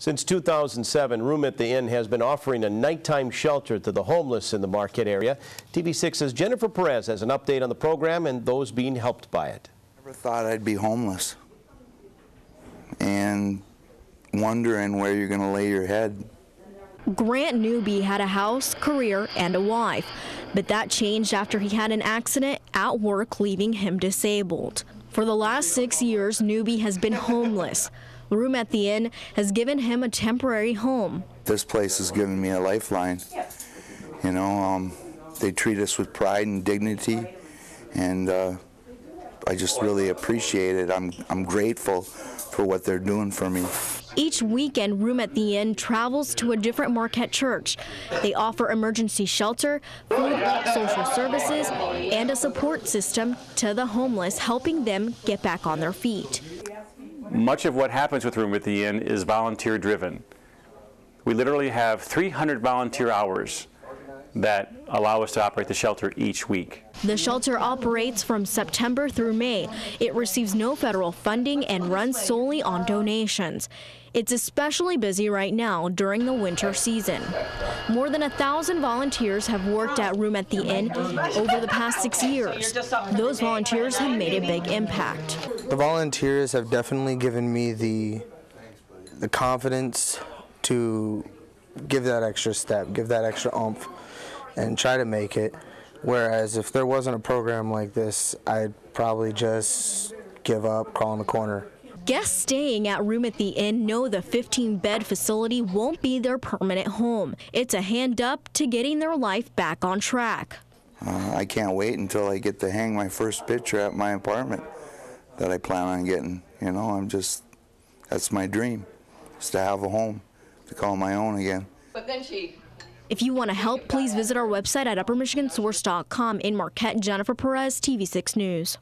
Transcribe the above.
Since 2007, Room at the Inn has been offering a nighttime shelter to the homeless in the Marquette area. TV6's Jennifer Perez has an update on the program and those being helped by it. Never thought I'd be homeless and wondering where you're going to lay your head. Grant Newby had a house, career, and a wife, but that changed after he had an accident at work, leaving him disabled. For the last 6 years, Newby has been homeless. Room at the Inn has given him a temporary home. This place has given me a lifeline. You know, they treat us with pride and dignity, and I just really appreciate it. I'm grateful for what they're doing for me. Each weekend, Room at the Inn travels to a different Marquette church. They offer emergency shelter, food, social services, and a support system to the homeless, helping them get back on their feet. Much of what happens with Room at the Inn is volunteer driven. We literally have 300 volunteer hours that allow us to operate the shelter each week. The shelter operates from September through May. It receives no federal funding and runs solely on donations. It's especially busy right now during the winter season. More than 1,000 volunteers have worked at Room at the Inn over the past 6 years. Those volunteers have made a big impact. The volunteers have definitely given me the confidence to give that extra step, give that extra oomph, and try to make it. Whereas if there wasn't a program like this, I'd probably just give up, crawl in the corner. Guests staying at Room at the Inn know the 15-bed facility won't be their permanent home. It's a hand up to getting their life back on track. I can't wait until I get to hang my first picture at my apartment that I plan on getting. You know, that's my dream, is to have a home, to call my own again. But then If you want to help, please visit our website at uppermichigansource.com. In Marquette, Jennifer Perez, TV6 News.